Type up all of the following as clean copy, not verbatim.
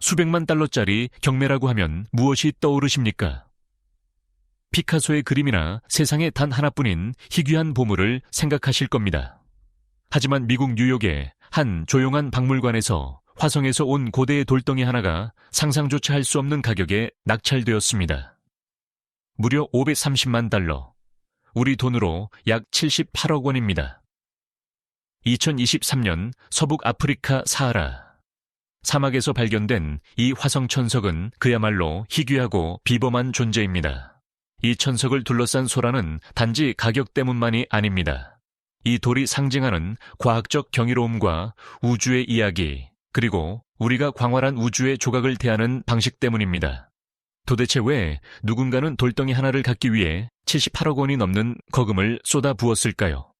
수백만 달러짜리 경매라고 하면 무엇이 떠오르십니까? 피카소의 그림이나 세상에 단 하나뿐인 희귀한 보물을 생각하실 겁니다. 하지만 미국 뉴욕의 한 조용한 박물관에서 화성에서 온 고대의 돌덩이 하나가 상상조차 할 수 없는 가격에 낙찰되었습니다. 무려 530만 달러, 우리 돈으로 약 78억 원입니다. 2023년 서북 아프리카 사하라 사막에서 발견된 이 화성 천석은 그야말로 희귀하고 비범한 존재입니다. 이 천석을 둘러싼 소란은 단지 가격 때문만이 아닙니다. 이 돌이 상징하는 과학적 경이로움과 우주의 이야기, 그리고 우리가 광활한 우주의 조각을 대하는 방식 때문입니다. 도대체 왜 누군가는 돌덩이 하나를 갖기 위해 78억 원이 넘는 거금을 쏟아 부었을까요?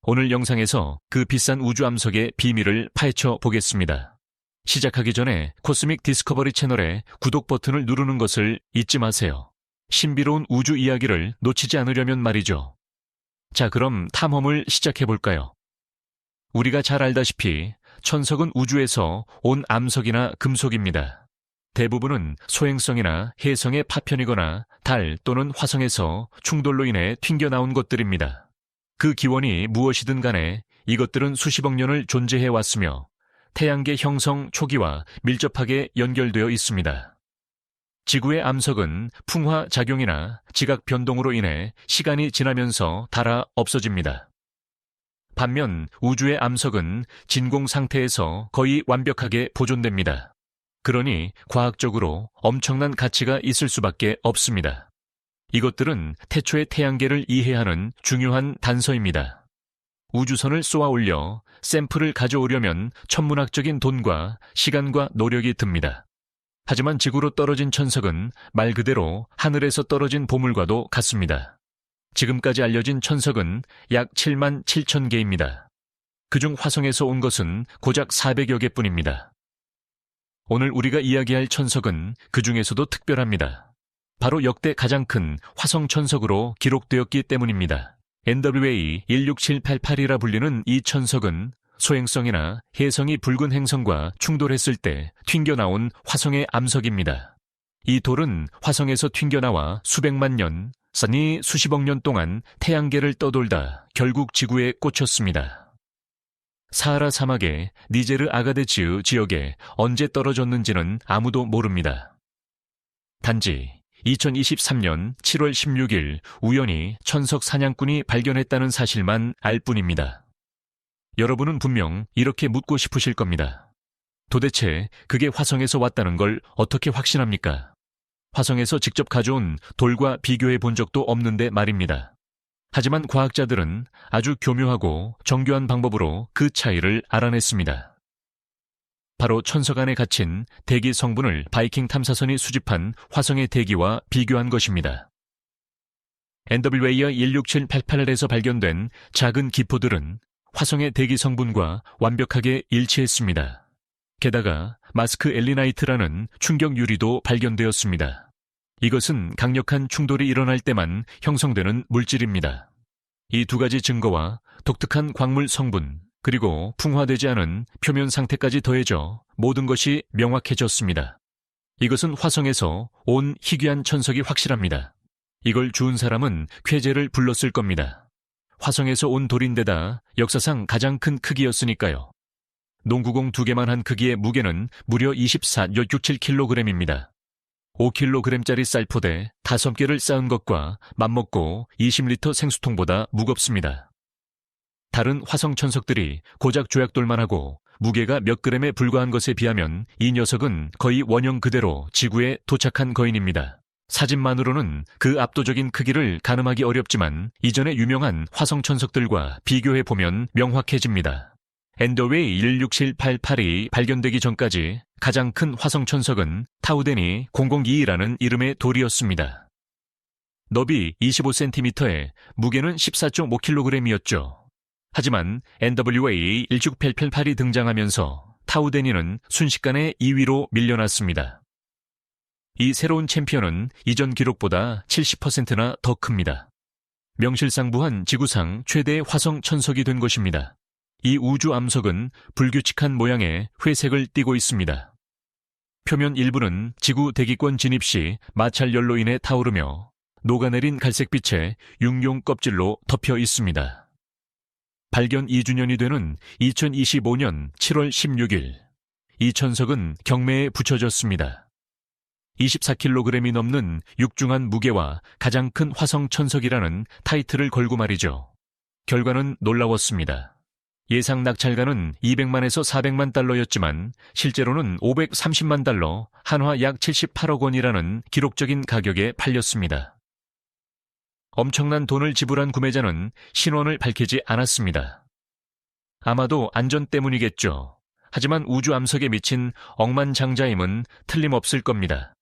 오늘 영상에서 그 비싼 우주 암석의 비밀을 파헤쳐 보겠습니다. 시작하기 전에 코스믹 디스커버리 채널에 구독 버튼을 누르는 것을 잊지 마세요. 신비로운 우주 이야기를 놓치지 않으려면 말이죠. 자, 그럼 탐험을 시작해 볼까요? 우리가 잘 알다시피 천석은 우주에서 온 암석이나 금속입니다. 대부분은 소행성이나 혜성의 파편이거나 달 또는 화성에서 충돌로 인해 튕겨나온 것들입니다. 그 기원이 무엇이든 간에 이것들은 수십억 년을 존재해 왔으며 태양계 형성 초기와 밀접하게 연결되어 있습니다. 지구의 암석은 풍화 작용이나 지각 변동으로 인해 시간이 지나면서 닳아 없어집니다. 반면 우주의 암석은 진공 상태에서 거의 완벽하게 보존됩니다. 그러니 과학적으로 엄청난 가치가 있을 수밖에 없습니다. 이것들은 태초의 태양계를 이해하는 중요한 단서입니다. 우주선을 쏘아 올려 샘플을 가져오려면 천문학적인 돈과 시간과 노력이 듭니다. 하지만 지구로 떨어진 천석은 말 그대로 하늘에서 떨어진 보물과도 같습니다. 지금까지 알려진 천석은 약 7만 7천 개입니다. 그중 화성에서 온 것은 고작 400여 개뿐입니다. 오늘 우리가 이야기할 천석은 그 중에서도 특별합니다. 바로 역대 가장 큰 화성 천석으로 기록되었기 때문입니다. NWA 16788이라 불리는 이 천석은 소행성이나 혜성이 붉은 행성과 충돌했을 때 튕겨나온 화성의 암석입니다. 이 돌은 화성에서 튕겨나와 수백만 년, 아니 수십억 년 동안 태양계를 떠돌다 결국 지구에 꽂혔습니다. 사하라 사막의 니제르 아가데지으 지역에 언제 떨어졌는지는 아무도 모릅니다. 단지 2023년 7월 16일 우연히 천석 사냥꾼이 발견했다는 사실만 알 뿐입니다. 여러분은 분명 이렇게 묻고 싶으실 겁니다. 도대체 그게 화성에서 왔다는 걸 어떻게 확신합니까? 화성에서 직접 가져온 돌과 비교해 본 적도 없는데 말입니다. 하지만 과학자들은 아주 교묘하고 정교한 방법으로 그 차이를 알아냈습니다. 바로 천석 안에 갇힌 대기 성분을 바이킹 탐사선이 수집한 화성의 대기와 비교한 것입니다. NWA 16788에서 발견된 작은 기포들은 화성의 대기 성분과 완벽하게 일치했습니다. 게다가 마스크 엘리나이트라는 충격 유리도 발견되었습니다. 이것은 강력한 충돌이 일어날 때만 형성되는 물질입니다. 이 두 가지 증거와 독특한 광물 성분, 그리고 풍화되지 않은 표면 상태까지 더해져 모든 것이 명확해졌습니다. 이것은 화성에서 온 희귀한 천석이 확실합니다. 이걸 주운 사람은 쾌재를 불렀을 겁니다. 화성에서 온 돌인데다 역사상 가장 큰 크기였으니까요. 농구공 2개만 한 크기의 무게는 무려 24.67kg입니다. 5kg짜리 쌀포대 5개를 쌓은 것과 맞먹고 20리터 생수통보다 무겁습니다. 다른 화성 천석들이 고작 조약돌만 하고 무게가 몇 그램에 불과한 것에 비하면 이 녀석은 거의 원형 그대로 지구에 도착한 거인입니다. 사진만으로는 그 압도적인 크기를 가늠하기 어렵지만 이전에 유명한 화성 천석들과 비교해보면 명확해집니다. NWA 16788이 발견되기 전까지 가장 큰 화성 천석은 타우데니 0022라는 이름의 돌이었습니다. 너비 25cm에 무게는 14.5kg이었죠. 하지만 NWA 16888이 등장하면서 타우데니는 순식간에 2위로 밀려났습니다. 이 새로운 챔피언은 이전 기록보다 70%나 더 큽니다. 명실상부한 지구상 최대의 화성 천석이 된 것입니다. 이 우주 암석은 불규칙한 모양의 회색을 띠고 있습니다. 표면 일부는 지구 대기권 진입 시 마찰열로 인해 타오르며 녹아내린 갈색빛의 육룡 껍질로 덮여 있습니다. 발견 2주년이 되는 2025년 7월 16일, 이 천석은 경매에 붙여졌습니다. 24kg이 넘는 육중한 무게와 가장 큰 화성 천석이라는 타이틀을 걸고 말이죠. 결과는 놀라웠습니다. 예상 낙찰가는 200만에서 400만 달러였지만 실제로는 530만 달러, 한화 약 78억 원이라는 기록적인 가격에 팔렸습니다. 엄청난 돈을 지불한 구매자는 신원을 밝히지 않았습니다. 아마도 안전 때문이겠죠. 하지만 우주 암석에 미친 억만장자임은 틀림없을 겁니다.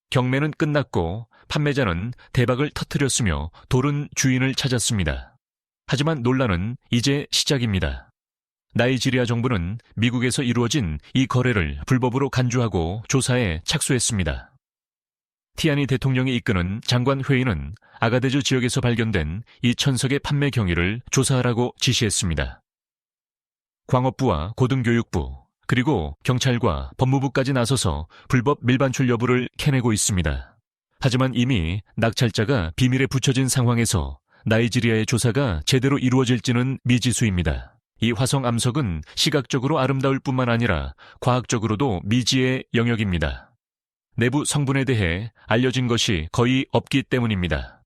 경매는 끝났고 판매자는 대박을 터뜨렸으며 돌은 주인을 찾았습니다. 하지만 논란은 이제 시작입니다. 나이지리아 정부는 미국에서 이루어진 이 거래를 불법으로 간주하고 조사에 착수했습니다. 티아니 대통령이 이끄는 장관회의는 아가데주 지역에서 발견된 이 천석의 판매 경위를 조사하라고 지시했습니다. 광업부와 고등교육부, 그리고 경찰과 법무부까지 나서서 불법 밀반출 여부를 캐내고 있습니다. 하지만 이미 낙찰자가 비밀에 붙여진 상황에서 나이지리아의 조사가 제대로 이루어질지는 미지수입니다. 이 화성 암석은 시각적으로 아름다울 뿐만 아니라 과학적으로도 미지의 영역입니다. 내부 성분에 대해 알려진 것이 거의 없기 때문입니다.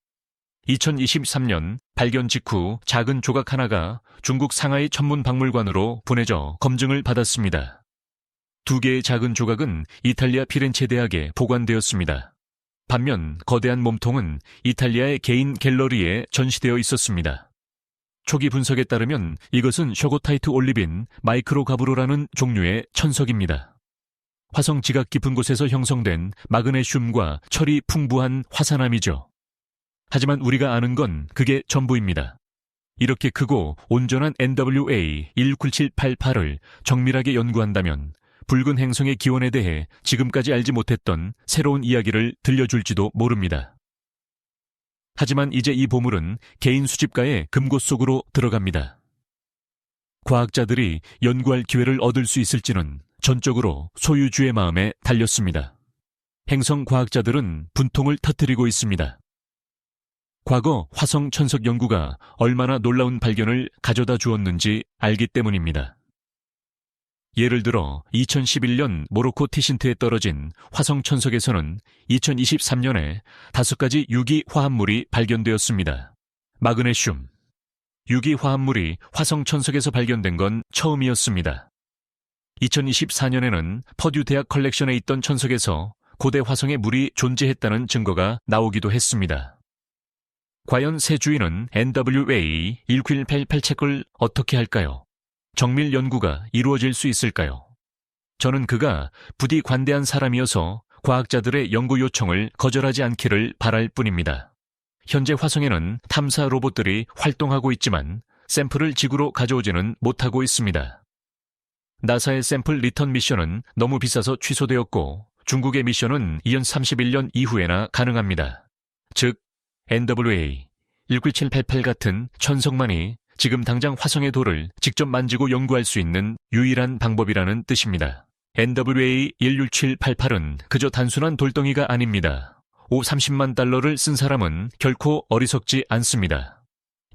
2023년 발견 직후 작은 조각 하나가 중국 상하이 천문박물관으로 보내져 검증을 받았습니다. 2개의 작은 조각은 이탈리아 피렌체 대학에 보관되었습니다. 반면 거대한 몸통은 이탈리아의 개인 갤러리에 전시되어 있었습니다. 초기 분석에 따르면 이것은 셔고타이트 올리빈 마이크로가브로라는 종류의 천석입니다. 화성 지각 깊은 곳에서 형성된 마그네슘과 철이 풍부한 화산암이죠. 하지만 우리가 아는 건 그게 전부입니다. 이렇게 크고 온전한 NWA 19788을 정밀하게 연구한다면 붉은 행성의 기원에 대해 지금까지 알지 못했던 새로운 이야기를 들려줄지도 모릅니다. 하지만 이제 이 보물은 개인 수집가의 금고 속으로 들어갑니다. 과학자들이 연구할 기회를 얻을 수 있을지는 전적으로 소유주의 마음에 달렸습니다. 행성 과학자들은 분통을 터뜨리고 있습니다. 과거 화성 천석 연구가 얼마나 놀라운 발견을 가져다 주었는지 알기 때문입니다. 예를 들어 2011년 모로코 티신트에 떨어진 화성 천석에서는 2023년에 5가지 유기 화합물이 발견되었습니다. 마그네슘. 유기 화합물이 화성 천석에서 발견된 건 처음이었습니다. 2024년에는 퍼듀 대학 컬렉션에 있던 천석에서 고대 화성의 물이 존재했다는 증거가 나오기도 했습니다. 과연 새 주인은 NWA 19788 책을 어떻게 할까요? 정밀 연구가 이루어질 수 있을까요? 저는 그가 부디 관대한 사람이어서 과학자들의 연구 요청을 거절하지 않기를 바랄 뿐입니다. 현재 화성에는 탐사 로봇들이 활동하고 있지만 샘플을 지구로 가져오지는 못하고 있습니다. 나사의 샘플 리턴 미션은 너무 비싸서 취소되었고 중국의 미션은 2031년 이후에나 가능합니다. 즉 NWA 19788 같은 천석만이 지금 당장 화성의 돌을 직접 만지고 연구할 수 있는 유일한 방법이라는 뜻입니다. NWA 16788은 그저 단순한 돌덩이가 아닙니다. 30만 달러를 쓴 사람은 결코 어리석지 않습니다.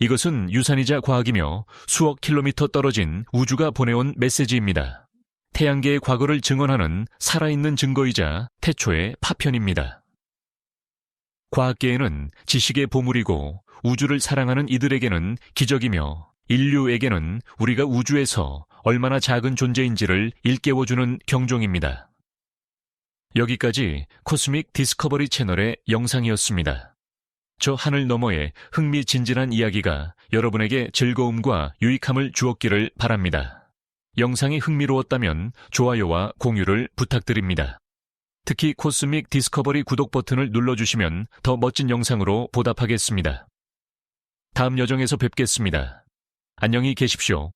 이것은 유산이자 과학이며 수억 킬로미터 떨어진 우주가 보내온 메시지입니다. 태양계의 과거를 증언하는 살아있는 증거이자 태초의 파편입니다. 과학계에는 지식의 보물이고 우주를 사랑하는 이들에게는 기적이며 인류에게는 우리가 우주에서 얼마나 작은 존재인지를 일깨워주는 경종입니다. 여기까지 코스믹 디스커버리 채널의 영상이었습니다. 저 하늘 너머의 흥미진진한 이야기가 여러분에게 즐거움과 유익함을 주었기를 바랍니다. 영상이 흥미로웠다면 좋아요와 공유를 부탁드립니다. 특히 코스믹 디스커버리 구독 버튼을 눌러주시면 더 멋진 영상으로 보답하겠습니다. 다음 여정에서 뵙겠습니다. 안녕히 계십시오.